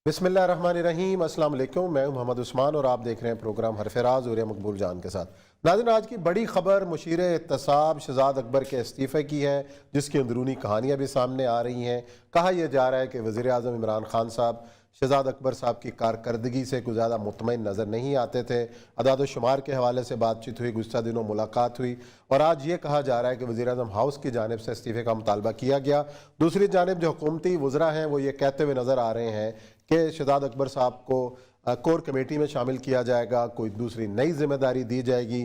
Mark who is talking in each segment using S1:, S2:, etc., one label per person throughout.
S1: बिस्मिल्लाहिर्रहमानिर्रहीम। अस्सलाम वालेकुम। मैं हूं मोहम्मद उस्मान और आप देख रहे हैं प्रोग्राम हरफ राज और मकबूल जान के साथ। नाज़रीन, आज की बड़ी खबर मुशीर एहतसाब शहजाद अकबर के इस्तीफ़े की है, जिसकी अंदरूनी कहानियाँ भी सामने आ रही हैं। कहा यह जा रहा है कि वज़ीर आज़म इमरान खान साहब शहजाद अकबर साहब की कारकर्दगी से कुछ ज़्यादा मुतमईन नज़र नहीं आते थे। अदाद शुमार के हवाले से बातचीत हुई, गुज़श्ता दिनों मुलाकात हुई और आज ये कहा जा रहा है कि वज़ीर आज़म हाउस की जानिब से इस्तीफ़े का मुतालबा किया गया। दूसरी जानिब जो हुकूमती वज़रा हैं वो ये कहते हुए नज़र आ रहे हैं कि शहजाद अकबर साहब को कोर कमेटी में शामिल किया जाएगा, कोई दूसरी नई जिम्मेदारी दी जाएगी।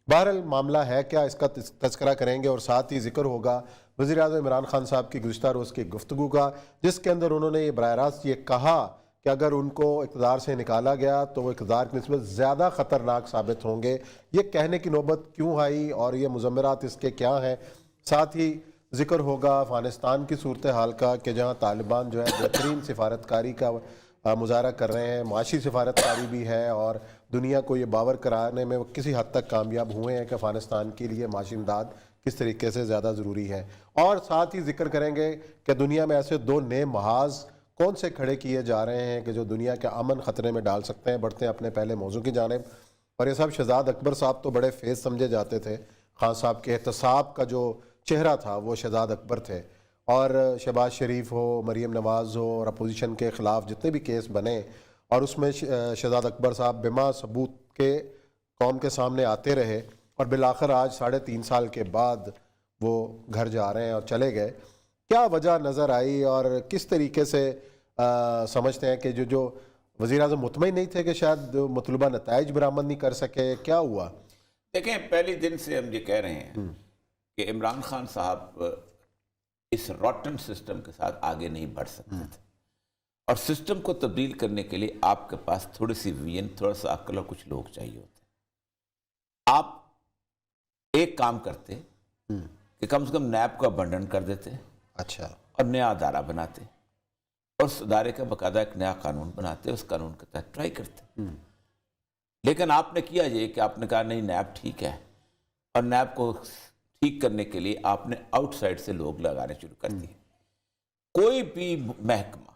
S1: बहरहाल मामला है क्या, इसका तज़किरा करेंगे और साथ ही जिक्र होगा वज़ीर आज़म इमरान खान साहब की गुज़श्ता रोज़ की गुफ्तगू का, जिसके अंदर उन्होंने ये बराह रास्त ये कहा कि अगर उनको इक़्तिदार से निकाला गया तो वो इक़्तिदार की निस्बत ज़्यादा ख़तरनाक साबित होंगे। ये कहने की नौबत क्यों आई और ये मुज़म्मरात इसके क्या हैं। साथ ही जिक्र होगा अफ़गानिस्तान की सूरत हाल का कि जहाँ तालिबान जो है बेहतरीन सिफारतकारी का मुजाहरा कर रहे हैं, माशी सिफारतकारी भी है और दुनिया को ये बावर कराने में वो किसी हद तक कामयाब हुए हैं कि अफ़गानिस्तान के लिए माशी इमदाद किस तरीके से ज़्यादा ज़रूरी है। और साथ ही जिक्र करेंगे कि दुनिया में ऐसे दो नए महाज कौन से खड़े किए जा रहे हैं कि जो दुनिया के अमन ख़तरे में डाल सकते हैं। बढ़ते हैं अपने पहले मौजू की जानिब। और ये सब शहजाद अकबर साहब तो बड़े फेस समझे जाते थे। खान साहब के एहतसाब का जो चेहरा था वो शहजाद अकबर थे और शहबाज शरीफ हो, मरीम नवाज़ हो और अपोजिशन के ख़िलाफ़ जितने भी केस बने और उसमें शहजाद अकबर साहब बिमा सबूत के कौम के सामने आते रहे और बिलाखिर आज 3.5 साल के बाद वो घर जा रहे हैं और चले गए। क्या वजह नज़र आई और किस तरीके से समझते हैं कि जो वज़ीर आज़म मुतमईन नहीं थे कि शायद मतलूबा नताइज बरामद नहीं कर सके, क्या हुआ?
S2: देखें, पहले दिन से हम ये कह रहे हैं कि इमरान खान साहब इस रॉटन सिस्टम के साथ आगे नहीं बढ़ सकते थे और सिस्टम को तब्दील करने के लिए आपके पास थोड़ी सी विजन, थोड़ा सा अक्ल और कुछ लोग चाहिए होते। आप एक काम करते कि कम से कम नैब को अबंडन कर देते,
S1: अच्छा, और
S2: नया अदारा बनाते और उस अदारे का बाकायदा एक नया कानून बनाते, उस कानून के तहत ट्राई करते। लेकिन आपने किया ये कि आपने कहा नहीं, नैब ठीक है और नैब को ठीक करने के लिए आपने आउटसाइड से लोग लगाने शुरू कर दिए। कोई भी महकमा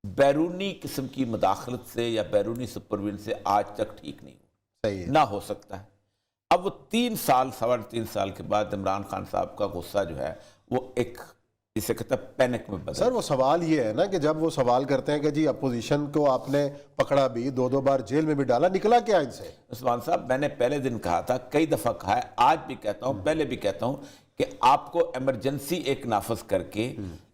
S2: बैरूनी किस्म की मुदाखलत से या बैरूनी सुपरविजन से आज तक ठीक नहीं हुआ, सही है, ना हो सकता है। अब वो 3.5 साल के बाद इमरान खान साहब का गुस्सा जो है वो एक जिसे कहते हैं पैनिक में बदल।
S1: सर, वो सवाल ये है ना कि जब वो सवाल करते हैं कि जी अपोजिशन को आपने पकड़ा भी, 2 बार जेल में भी डाला, निकला क्या इनसे?
S2: उस्मान साहब, मैंने पहले दिन कहा था, कई दफ़ा कहा है, आज भी कहता हूँ, पहले भी कहता हूँ कि आपको इमरजेंसी एक नाफज करके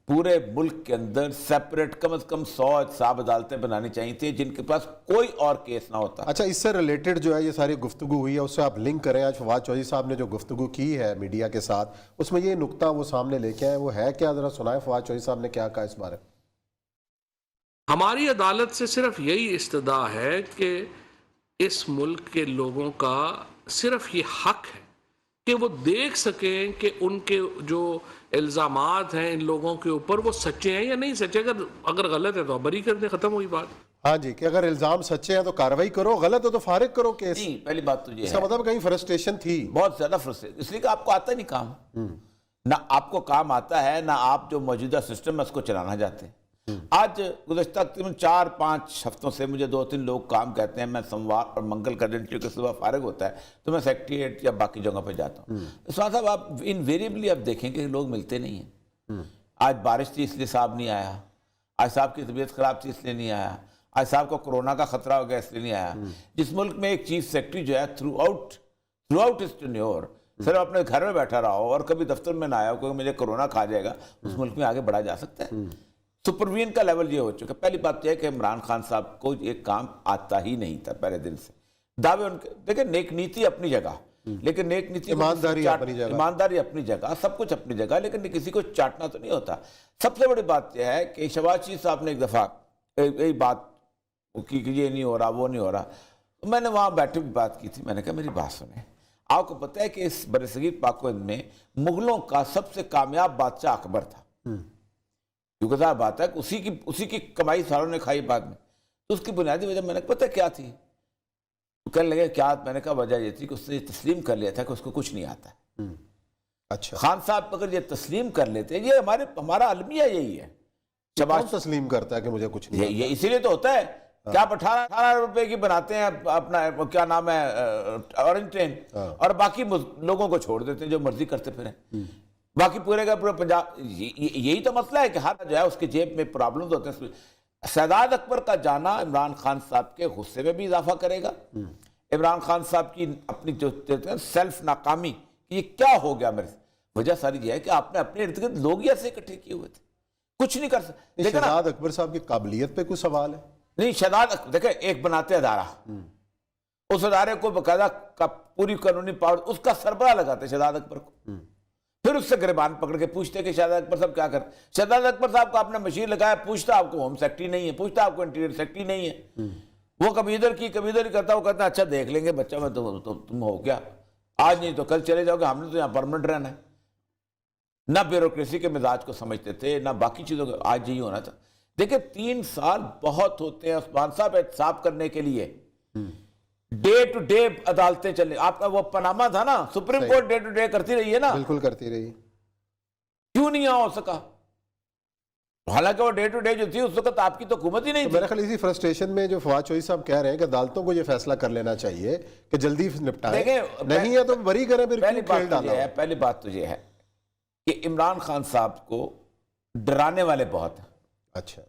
S2: पूरे मुल्क के अंदर सेपरेट कम से कम 100 एहतसाब अदालतें बनानी चाहिए थी जिनके पास कोई और केस ना होता।
S1: अच्छा, इससे रिलेटेड जो है ये सारी गुफ्तगू हुई है, उससे आप लिंक करें। आज फवाद चौधरी साहब ने जो गुफ्तगू की है मीडिया के साथ, उसमें ये नुक्ता वो सामने लेके आए, वो है क्या? जरा सुनाए फवाद चौधरी साहब ने क्या कहा इस बारे में।
S3: हमारी अदालत से सिर्फ यही इस्तदा है कि इस मुल्क के लोगों का सिर्फ ये हक है कि वो देख सकें कि उनके जो इल्ज़ामात हैं इन लोगों के ऊपर वो सच्चे हैं या नहीं सच्चे। अगर गलत है तो बरी कर दे, खत्म हुई बात।
S1: हाँ जी, कि अगर इल्जाम सच्चे हैं तो कार्रवाई करो, गलत हो तो फारिग करो केस।
S2: नहीं, पहली बात तो ये
S1: इसका मतलब कहीं फ्रस्ट्रेशन थी, बहुत ज्यादा
S2: फ्रस्ट्रेशन, इसलिए कि आपको आता नहीं काम। ना आपको काम आता है, ना आप जो मौजूदा सिस्टम है उसको चलाना चाहते हैं। आज गुज़श्ता 4-5 हफ्तों से मुझे 2-3 लोग काम कहते हैं, मैं सोमवार और मंगल का दिन क्योंकि सुबह फारिग होता है तो मैं सेक्रेटरीट या बाकी जगह पर जाता हूँ। साहब, आप इनवेरिएबली आप देखेंगे कि लोग मिलते नहीं हैं। आज बारिश थी इसलिए साहब नहीं आया, आज साहब की तबीयत खराब थी इसलिए नहीं आया, आज साहब को कोरोना का खतरा हो गया इसलिए नहीं आया। जिस मुल्क में एक चीफ सेक्रेटरी जो है थ्रू आउट इस टेन्योर सिर्फ अपने घर में बैठा रहा हो और कभी दफ्तर में ना आया हो क्योंकि मुझे कोरोना खा जाएगा, उस मुल्क में आगे बढ़ा जा सकता है? सुपरविजन का लेवल ये हो चुका है। पहली बात तो है कि इमरान खान साहब को ये काम आता ही नहीं था पहले दिन से। दावे उनके, देखिए, नेक नीति अपनी जगह, लेकिन नेक नीति, ईमानदारी अपनी जगह, सब कुछ अपनी जगह, लेकिन किसी को चाटना तो नहीं होता। सबसे बड़ी बात यह है कि शहबाज शरीफ साहब ने एक दफ़ा यही बात कि ये नहीं हो रहा, वो नहीं हो रहा, तो मैंने वहाँ बैठे भी बात की थी। मैंने कहा मेरी बात सुने, आपको पता है कि इस बरसगीर पाक-ओ-हिंद में मुगलों का सबसे कामयाब बादशाह अकबर था। क्योंकि साहब बात है कि उसी की कमाई सारों ने खाई बाद में, तो उसकी बुनियादी वजह मैंने पता क्या थी? तो कहने लगे क्या? मैंने कहा वजह ये थी कि उसने तस्लीम कर लिया था कि उसको कुछ नहीं आता है। अच्छा, खान साहब अगर ये तस्लीम कर लेते, ये हमारा अलमिया यही है
S1: कौन तस्लीम करता है कि मुझे कुछ नहीं
S2: ये इसीलिए तो होता है कि आप 18 रुपए की बनाते हैं अपना क्या नाम है ऑरेंज ट्रेन, और बाकी लोगों को छोड़ देते हैं जो मर्जी करते फिरें। बाकी पूरे का पूरा पंजाब, यही तो मसला है कि हर जो है उसके जेब में प्रॉब्लम्स होते हैं। शहजाद अकबर का जाना इमरान खान साहब के गुस्से में भी इजाफा करेगा। इमरान खान साहब की अपनी जो सेल्फ नाकामी कि ये क्या हो गया मेरे से, वजह सारी ये है कि आपने अपने इर्द गिर्द लोग ही ऐसे इकट्ठे किए हुए थे, कुछ नहीं कर सकते।
S1: शहजाद अकबर साहब की काबिलियत पे कुछ सवाल है?
S2: नहीं, शहजाद देखे एक बनाते अदारा, उस अदारे को बकायदा पूरी कानूनी पावर उसका सरबराह लगाते शहजाद अकबर को, फिर उससे गिरबान पकड़ के पूछते कि शहजाद अकबर साहब क्या कर। शहजाद अकबर साहब को आपने मशीन लगाया, पूछता आपको होम सेक्रेटरी नहीं है, पूछता आपको इंटीरियर सेक्रेटरी नहीं है, वो कभी इधर की कभी इधर ही करता, वो कहता अच्छा देख लेंगे बच्चा मैं तो तुम हो क्या, आज नहीं तो कल चले जाओगे, हमने तो यहाँ परमानेंट रहना है। ना ब्यूरोक्रेसी के मिजाज को समझते थे, ना बाकी चीजों को, आज यही होना था। देखिए 3 साल बहुत होते हैं उस्मान साहब एहतसाब करने के लिए, डे टू डे अदालतें चले। आपका वो पनामा था ना, supreme court day to day करती रही है ना,
S1: बिल्कुल करती रही,
S2: क्यों नहीं हो सका? हालांकि वो डे टू डे जो थी उस वक्त आपकी तो हुकूमत ही नहीं थी।
S1: मेरे ख्याल इसी फ्रस्ट्रेशन में जो फवाद चौधरी साहब कह रहे हैं कि अदालतों को ये फैसला कर लेना चाहिए कि जल्दी निपटाएं, नहीं है तो बरी करें, फिर क्यों खेल डाला?
S2: पहली बात तो ये है कि इमरान खान साहब को डराने वाले बहुत हैं। अच्छा,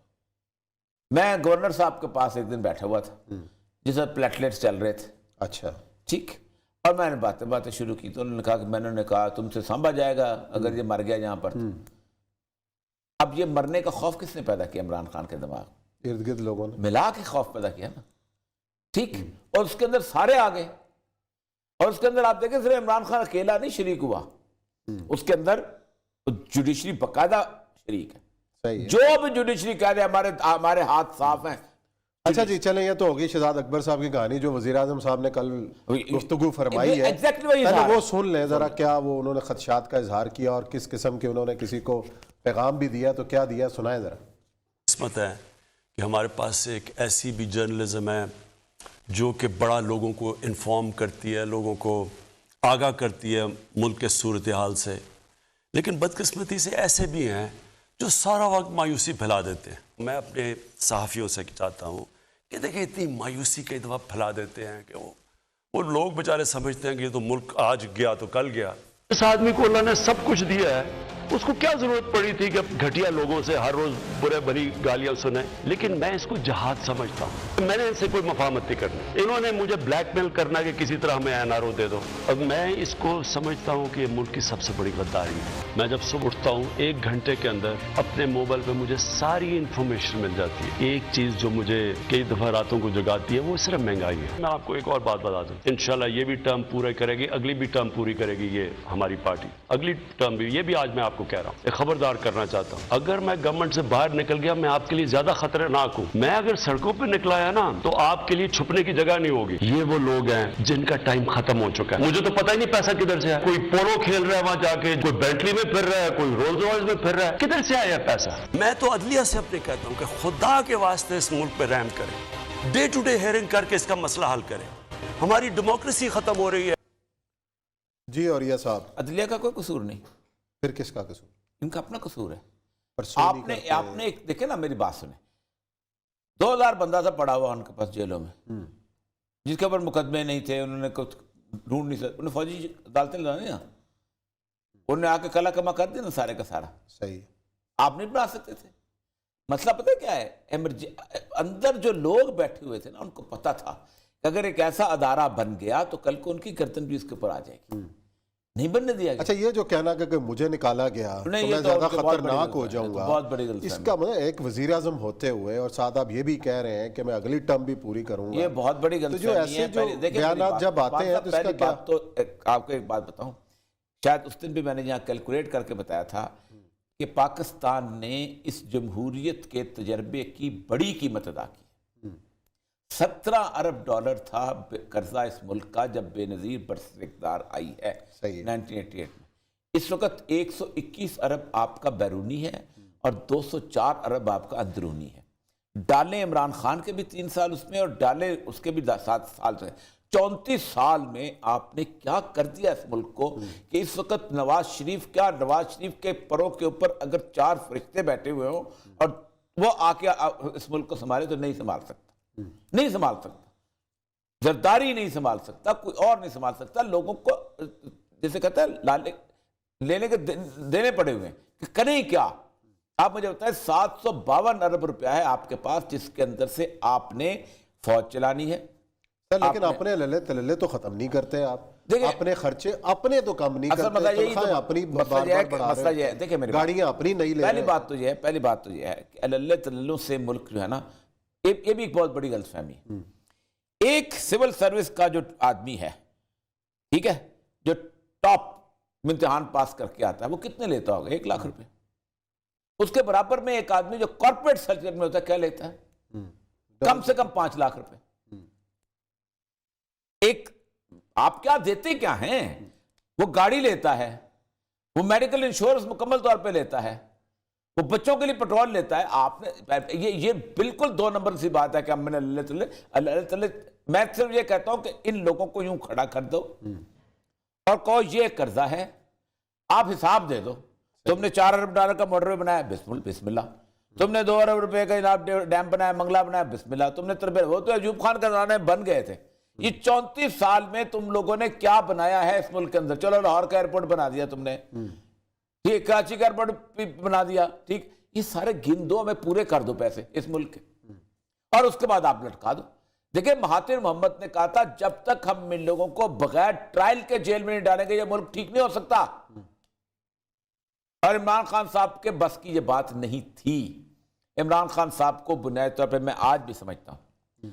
S2: मैं गवर्नर साहब के पास एक दिन बैठा हुआ था जिसमें प्लेटलेट्स चल रहे थे। अच्छा, ठीक, और मैंने बातें शुरू की तो उन्होंने कहा कि मैंने कहा तुमसे संभा जाएगा अगर ये मर गया यहाँ पर। अब ये मरने का खौफ किसने पैदा किया? इमरान खान के दिमाग,
S1: इर्द गिर्द लोगों ने
S2: मिला के खौफ पैदा किया ना, ठीक, और उसके अंदर सारे आ गए, और उसके अंदर आप देखें सिर्फ इमरान खान अकेला नहीं शरीक हुआ, उसके अंदर जुडिशरी बकायदा शरीक है। सही है। जो भी जुडिशरी कह रहे हमारे हाथ साफ हैं।
S1: अच्छा जी, चलें, ये तो होगी शहजाद अकबर साहब की कहानी जो वज़ीर आज़म साहब ने कल गुफ्तगू फरमाई है, पहले वो सुन लें जरा, क्या वो उन्होंने खदशात का इजहार किया और किस किस्म के उन्होंने किसी को पैगाम भी दिया, तो क्या दिया, सुनाएं जरा।
S4: किस्मत है कि हमारे पास एक ऐसी भी जर्नलिज्म है जो कि बड़ा लोगों को इन्फॉर्म करती है, लोगों को आगाह करती है मुल्क के सूरत हाल से, लेकिन बदकिस्मती से ऐसे भी हैं जो सारा वक्त मायूसी फैला देते हैं। मैं अपने सहाफ़ियों से चाहता हूँ कि देखिए इतनी मायूसी कई दफ़ा फैला देते हैं कि वो लोग बेचारे समझते हैं कि ये तो मुल्क आज गया तो कल गया। इस आदमी को अल्लाह ने सब कुछ दिया है, उसको क्या जरूरत पड़ी थी कि घटिया लोगों से हर रोज बुरे भरी गालियां सुने। लेकिन मैं इसको जहाद समझता हूँ, मैंने इनसे कोई मफामत नहीं करनी। इन्होंने मुझे ब्लैकमेल करना कि किसी तरह हमें एनआरओ दे दो, अब मैं इसको समझता हूँ कि ये मुल्क की सबसे बड़ी गद्दारी है। मैं जब सुबह उठता हूँ 1 घंटे के अंदर अपने मोबाइल पे मुझे सारी इंफॉर्मेशन मिल जाती है। एक चीज जो मुझे कई दफा रातों को जगाती है वो सिर्फ महंगाई है। मैं आपको एक और बात बता दूं, इंशाल्लाह ये भी टर्म पूरा करेगी, अगली भी टर्म पूरी करेगी ये हमारी पार्टी, अगली टर्म भी। ये भी आज मैं आपको कह रहा हूँ, एक खबरदार करना चाहता हूँ, अगर मैं गवर्नमेंट से बाहर निकल गया मैं आपके लिए ज्यादा खतरनाक हूँ। मैं अगर सड़कों पे निकला है ना तो आपके लिए छुपने की जगह नहीं होगी। ये वो लोग हैं जिनका टाइम खत्म हो चुका है। मुझे तो पता ही नहीं पैसा किधर से है, कोई पोलो खेल रहा है वहां जाके, कोई बेंटली में फिर रहा है, कोई रोल्स रॉयस में फिर रहा है, किधर से आया पैसा? मैं तो अदलिया से अपने कहता हूँ कि खुदा के वास्ते इस मुल्क पे रहम करें, डे टू डे हेयरिंग करके इसका मसला हल करें। हमारी डेमोक्रेसी खत्म हो रही है।
S1: जी, और ये साहब
S2: अदलिया का कोई कसूर नहीं,
S1: फिर किसका कसूर? इनका
S2: अपना कसूर है। आपने एक देखे ना, मेरी बात सुने, 2000 बंदा था पड़ा हुआ उनके पास जेलों में, जिसके ऊपर मुकदमे नहीं थे, उन्होंने कुछ ढूंढ नहीं सकते, उन्हें फौजी अदालतें लगानी ना, उन्होंने आके कला कमा कर दिया ना सारे का सारा। सही, आप नहीं बना सकते थे। मसला पता है क्या है, अंदर जो लोग बैठे हुए थे ना उनको पता था कि अगर एक ऐसा अदारा बन गया तो कल को उनकी गर्दन भी उसके ऊपर आ जाएगी, नहीं बनने दिया गया।
S1: अच्छा, ये जो कहना कि मुझे निकाला गया तो मैं ज्यादा खतरनाक हो जाऊंगा,
S2: बहुत बड़ी गलती।
S1: इसका मतलब एक वजीर आजम होते हुए और साथ आप ये भी कह रहे हैं कि मैं अगली टर्म भी पूरी करूंगा,
S2: ये बहुत बड़ी गलती।
S1: तो जो ऐसे जो बयान जब आते हैं तो इसका क्या?
S2: तो आपको एक बात बताऊं, शायद उस दिन भी मैंने यहाँ कैलकुलेट करके बताया था कि पाकिस्तान ने इस जमहूरियत के तजर्बे की बड़ी कीमत अदा की। 17 अरब डॉलर था कर्जा इस मुल्क का जब बेनजीर बरसरदार आई है 1988 में। इस वक्त 121 अरब आपका बैरूनी है और 204 अरब आपका अंदरूनी है। डालें इमरान खान के भी 3 साल उसमें और डालें उसके भी 7 साल से, 34 साल में आपने क्या कर दिया इस मुल्क को कि इस वक्त नवाज शरीफ के परों के ऊपर अगर 4 फरिश्ते बैठे हुए हों और وہ آ کے اس ملک کو سنبھالے تو نہیں سنبھال سکتا، نہیں سنبھال سکتا، زرداری نہیں سنبھال سکتا، کوئی اور نہیں سنبھال سکتا. لوگوں کو جیسے کہتا ہے لینے کے دینے پڑے ہوئے ہیں کہ کریں کیا. آپ مجھے بتائیں 752 ارب روپیہ ہے آپ کے پاس، جس کے اندر سے آپ نے فوج چلانی ہے.
S1: سر لیکن اپنے للے تللے تو ختم نہیں کرتے آپ،
S2: دیکھیں
S1: اپنے خرچے اپنے تو کم نہیں
S2: اصل مسئلہ
S1: کرتے،
S2: یہی تو
S1: تنخواہیں اپنی بار
S2: مسئلہ یہ ہے
S1: بار
S2: کہ
S1: بڑھا
S2: مسئلہ یہ
S1: رہے
S2: ہے،
S1: ہیں،
S2: دیکھیں میری
S1: گاڑیاں اپنی نہیں لے
S2: پہلی
S1: رہے.
S2: بات تو یہ ہے کہ اللہ تللوں سے ملک جو ہے نا، یہ بھی ایک بہت بڑی غلط فہمی ہے. ایک سول سروس کا جو آدمی ہے، ٹھیک ہے، جو ٹاپ امتحان پاس کر کے آتا ہے، وہ کتنے لیتا ہوگا؟ 1 لاکھ روپے. اس کے برابر میں ایک آدمی جو کارپوریٹ سیکٹر میں ہوتا ہے کیا لیتا ہے؟ کم سے کم 5 لاکھ روپے. ایک آپ کیا دیتے کیا ہیں؟ وہ گاڑی لیتا ہے، وہ میڈیکل انشورنس مکمل طور پہ لیتا ہے، وہ بچوں کے لیے پیٹرول لیتا ہے. آپ نے یہ بالکل 2 نمبر سی بات ہے کہ ہم نے اللہ تعالی میں صرف یہ کہتا ہوں کہ ان لوگوں کو یوں کھڑا کر دو اور کہو یہ قرضہ ہے، آپ حساب دے دو. تم نے $4 ارب کا موٹر وے بنایا، بسم اللہ. تم نے 2 ارب روپے کا جناب ڈیم بنایا، منگلہ بنایا، بسم اللہ. تم نے وہ تو ایوب خان کا زمانے میں بن گئے تھے. یہ 34 سال میں تم لوگوں نے کیا بنایا ہے اس ملک کے اندر؟ چلو لاہور کا ایئرپورٹ بنا دیا تم نے، ٹھیک، کراچی کا ایئرپورٹ بنا دیا، ٹھیک. یہ سارے گن دو، ہمیں پورے کر دو پیسے اس ملک کے، اور اس کے بعد آپ لٹکا دو. دیکھیں مہاتیر محمد نے کہا تھا جب تک ہم ان لوگوں کو بغیر ٹرائل کے جیل میں نہیں ڈالیں گے یہ ملک ٹھیک نہیں ہو سکتا. اور عمران خان صاحب کے بس کی یہ بات نہیں تھی. عمران خان صاحب کو بنیادی طور پہ میں آج بھی سمجھتا ہوں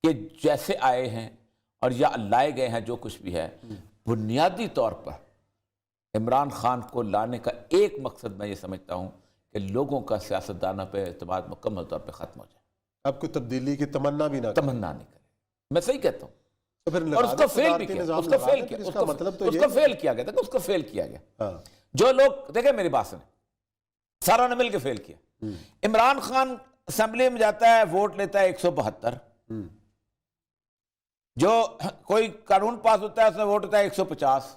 S2: کہ جیسے آئے ہیں اور یا لائے گئے ہیں جو کچھ بھی ہے، بنیادی طور پر عمران خان کو لانے کا ایک مقصد میں یہ سمجھتا ہوں کہ لوگوں کا سیاستدانوں پہ اعتماد مکمل طور پہ ختم ہو جائے.
S1: اب کوئی تبدیلی کی تمنا بھی نہ
S2: تمنا نہیں کرے. میں صحیح کہتا ہوں.
S1: تو پھر
S2: اور اس کو فیل بھی کیا، اس کو فیل کیا، اس کو فیل کیا گیا تھا، اس کو فیل کیا گیا. جو لوگ دیکھیں میری بات سنیں، سارا نے مل کے فیل کیا. عمران خان اسمبلی میں جاتا ہے، ووٹ لیتا ہے 172. جو کوئی قانون پاس ہوتا ہے اس میں ووٹ ہوتا ہے 150.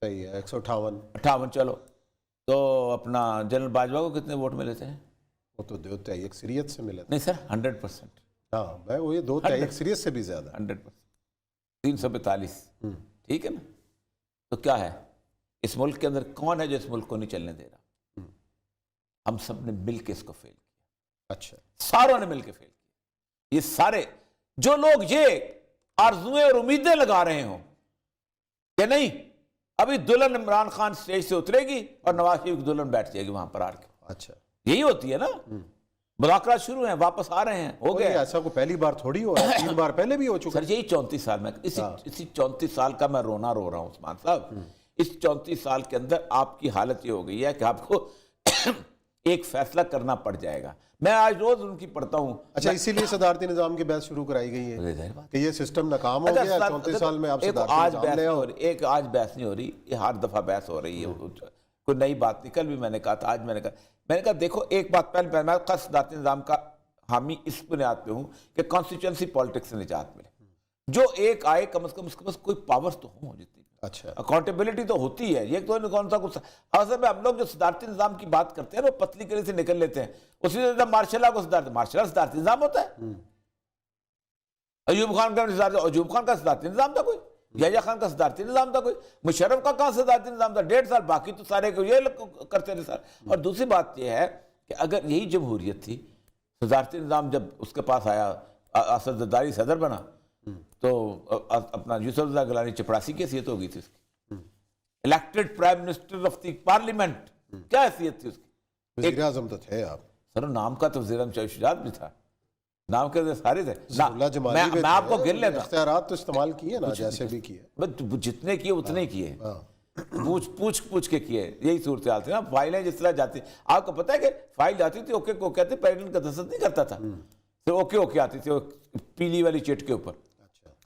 S1: صحیح ہے، 158.
S2: چلو تو اپنا جنرل باجوہ کو کتنے ووٹ ملے تھے؟
S1: وہ تو 2 تہائی اکثریت سے ملے.
S2: نہیں سر 100%.
S1: ہاں میں وہ یہ 2 تہائی اکثریت سے بھی زیادہ.
S2: 100%. 342. ٹھیک ہے نا. تو کیا ہے اس ملک کے اندر کون ہے جو اس ملک کو نہیں چلنے دے رہا؟ ہم سب نے مل کے اس کو فیل کیا.
S1: اچھا،
S2: ساروں نے مل کے فیل کیا. یہ سارے جو لوگ یہ آرزویں اور امیدیں لگا رہے ہوں کہ نہیں ابھی دلہن عمران خان سٹیج سے اترے گی اور نواز شریف کی دلہن بیٹھ جائے گی وہاں پر آ کے،
S1: اچھا
S2: یہی ہوتی ہے نا. مذاکرات شروع ہیں، واپس آ رہے ہیں، ہو گیا.
S1: ایسا کوئی پہلی بار تھوڑی ہو رہا ہے، 3 بار پہلے بھی ہو چکا.
S2: سر یہی 34 سال میں اسی 34 سال کا میں رونا رو رہا ہوں عثمان صاحب. اس 34 سال کے اندر آپ کی حالت یہ ہو گئی ہے کہ آپ کو ایک فیصلہ کرنا پڑ جائے گا. میں آج روز ان کی پڑھتا ہوں.
S1: اچھا اسی لیے صدارتی نظام کی بحث شروع کرائی گئی ہے کہ یہ سسٹم ناکام ہو گیا 34 سال میں. آپ
S2: آج بحث نہیں ہو رہی، ایک آج بحث نہیں ہو رہی، یہ ہر دفعہ بحث ہو رہی ہے. کوئی نئی بات نہیں. کل بھی میں نے کہا تھا، آج میں نے کہا دیکھو ایک بات پہلے میں صدارتی نظام کا حامی اس بنیاد پہ ہوں کہ کانسٹیچوئنسی پالیٹکس سے نجات ملے. جو ایک آئے کم از کم اس کے پاس کوئی پاورز تو ہوں جتنی.
S1: اچھا
S2: اکاؤنٹیبلٹی تو ہوتی ہے. یہ تو کون سا کچھ اصل میں ہم لوگ جو صدارتی نظام کی بات کرتے ہیں وہ پتلی گلی سے نکل لیتے ہیں. اسی طرح مارشل لا کو صدارتی نظام ہوتا ہے. ایوب خان کا صدارتی نظام تھا کوئی، یحییٰ خان کا صدارتی نظام تھا کوئی، مشرف کا کہاں صدارتی نظام تھا؟ 1.5 سال. باقی تو سارے کو یہ کرتے رہے سر. اور دوسری بات یہ ہے کہ اگر یہی جمہوریت تھی، صدارتی نظام جب اس کے پاس آیا، اسد زرداری صدر بنا تو اپنا یوسف رضا گیلانی چپڑاسی کی حیثیت ہو گئی تھی اس کی. Elected prime minister of the parliament, کیا حیثیت تھی اس کی؟
S1: وزیر اعظم تو تھے آپ.
S2: سر نام کا تو وزیر اعظم شجاعت بھی تھا، نام کے سارے تھے. میں آپ کو گر لیتا،
S1: اختیارات تو استعمال کیے نا جیسے بھی کیے،
S2: جتنے کیے اتنے کیے، پوچھ کے کیے. یہی صورتحال تھی نا. فائلیں جس طرح جاتی، آپ کو پتا ہے کہ فائل جاتی تھی اوکے کو کہتے پریزیڈنٹ کا دستخط نہیں کرتا تھا، پھر اوکے آتی تھی پیلی والی چٹ کے اوپر.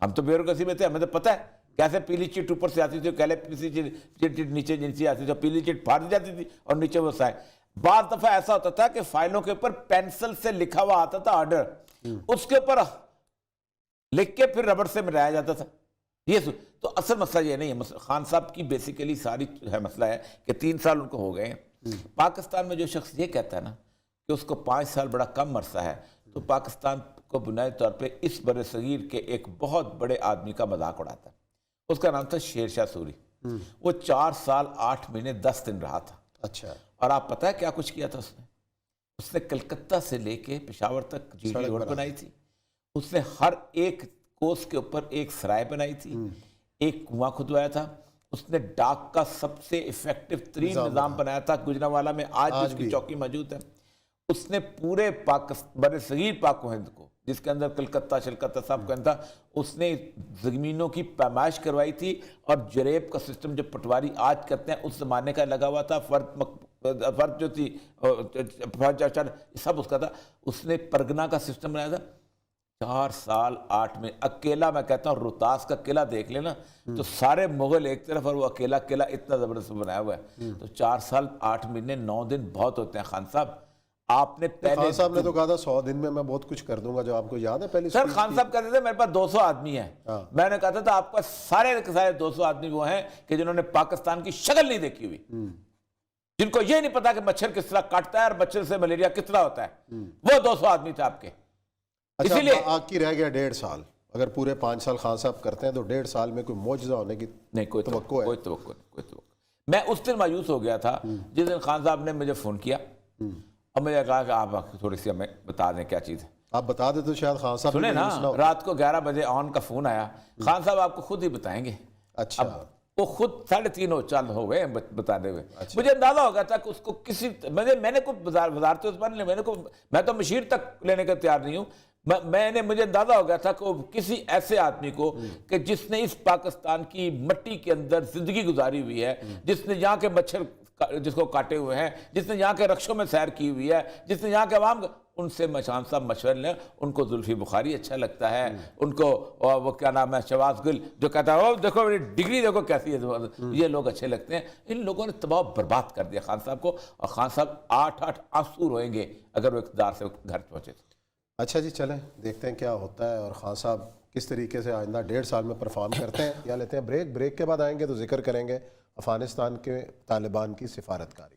S2: ہم تو بیوروکریسی میں تھے، ہمیں تو پتہ ہے کیسے پیلی چٹ اوپر سے آتی تھی، چٹ نیچے آتی تھی، پیلی چٹ پھاڑ دی جاتی تھی اور نیچے وہ سائن. بعض دفعہ ایسا ہوتا تھا کہ فائلوں کے اوپر پینسل سے لکھا ہوا آتا تھا آرڈر، اس کے اوپر لکھ کے پھر ربڑ سے ملایا جاتا تھا. یہ تو اصل مسئلہ یہ نہیں ہے. خان صاحب کی بیسیکلی ساری مسئلہ ہے کہ 3 سال ان کو ہو گئے ہیں. پاکستان میں جو شخص یہ کہتا ہے نا کہ اس کو 5 سال بڑا کم عرصہ ہے، تو پاکستان کو بنیادی طور پہ اس بر صغیر کے ایک بہت بڑے آدمی کا مذاق اڑاتا ہے. اس کا نام تھا شیر شاہ سوری. وہ 4 سال 8 مہینے 10 دن رہا تھا.
S1: اچھا.
S2: اور آپ پتہ ہے کیا کچھ کیا تھا اس نے کلکتہ سے لے کے پشاور تک جی ڈی روڈ بنائی تھی. اس نے ہر ایک کوس کے اوپر ایک سرائے بنائی تھی، ایک کنواں کھدوایا تھا. اس نے ڈاک کا سب سے افیکٹو ترین نظام بنایا تھا گجرانوالہ میں، آج بھی اس کی چوکی موجود ہے. اس نے پورے بر صغیر پاک و ہند کو، جس کے اندر کلکتہ شلکتہ سب کا تھا، اس نے زمینوں کی پیمائش کروائی تھی. اور جریب کا سسٹم جو پٹواری آج کرتے ہیں اس زمانے کا لگا ہوا تھا. فرد جو تھی سب اس کا تھا. اس نے پرگنا کا سسٹم بنایا تھا. 4 سال 8 میں اکیلا، میں کہتا ہوں روہتاس کا قلعہ دیکھ لینا تو سارے مغل ایک طرف اور وہ اکیلا قلعہ اتنا زبردست بنایا ہوا ہے. تو 4 سال 8 مہینے 9 دن بہت ہوتے ہیں خان صاحب. آپ نے پہلے
S1: خان صاحب نے تو کہا تھا 100 دن میں بہت کچھ کر دوں گا، جو آپ کو یاد ہے پہلے.
S2: سر خان صاحب کہتے تھے میرے پاس 200 آدمی ہیں. میں نے کہا تھا آپ کا سارے کے سارے 200 آدمی وہ ہیں کہ جنہوں نے پاکستان کی شکل نہیں دیکھی ہوئی، جن کو یہ نہیں پتا کہ مچھر کس طرح کاٹتا ہے اور مچھر سے ملیریا کس طرح ہوتا ہے. وہ 200 آدمی تھے آپ کے.
S1: اسی لیے آپ کی رہ گیا 1.5 سال. اگر پورے 5 سال خان صاحب کرتے ہیں تو 1.5 سال میں کوئی معجزہ ہونے کی
S2: نہیں، کوئی توقع ہے؟ کوئی توقع نہیں. میں اس دن مایوس ہو گیا تھا جس دن خان صاحب نے مجھے فون کیا اور مجھے کہا کہ آپ تھوڑی سی ہمیں بتا دیں کیا چیز ہے.
S1: آپ بتا دیں تو شاید خان صاحب
S2: سنیں نا. رات کو 11 بجے آن کا فون آیا. خان صاحب آپ کو خود ہی بتائیں گے.
S1: اچھا.
S2: وہ خود 3:30 چل ہو گئے بتا دے ہوئے. مجھے اندازہ ہو گیا تھا کہ اس کو کسی میں نے کوئی وزارت اس بارے میں تو مشیر تک لینے کا تیار نہیں ہوں. مجھے اندازہ ہو گیا تھا کہ کسی ایسے آدمی کو کہ جس نے اس پاکستان کی مٹی کے اندر زندگی گزاری ہوئی ہے، جس نے یہاں کے مچھر جس کو کاٹے ہوئے ہیں، جس نے یہاں کے رکشوں میں سیر کی ہوئی ہے، جس نے یہاں کے عوام، ان سے خان صاحب مشورہ لیں. ان کو زلفی بخاری اچھا لگتا ہے، ان کو وہ کیا نام ہے شواز گل جو کہتا ہے دیکھو میری ڈگری دیکھو کیسی ہے، یہ لوگ اچھے لگتے ہیں. ان لوگوں نے تباہ برباد کر دیا خان صاحب کو. اور خان صاحب 8 آنسو روئیں گے اگر وہ اقتدار سے گھر پہنچے.
S1: اچھا جی، چلیں دیکھتے ہیں کیا ہوتا ہے اور خان صاحب کس طریقے سے آئندہ 1.5 سال میں پرفارم کرتے ہیں. یا لیتے ہیں بریک کے بعد آئیں گے تو ذکر کریں گے افغانستان کے طالبان کی سفارتکاری.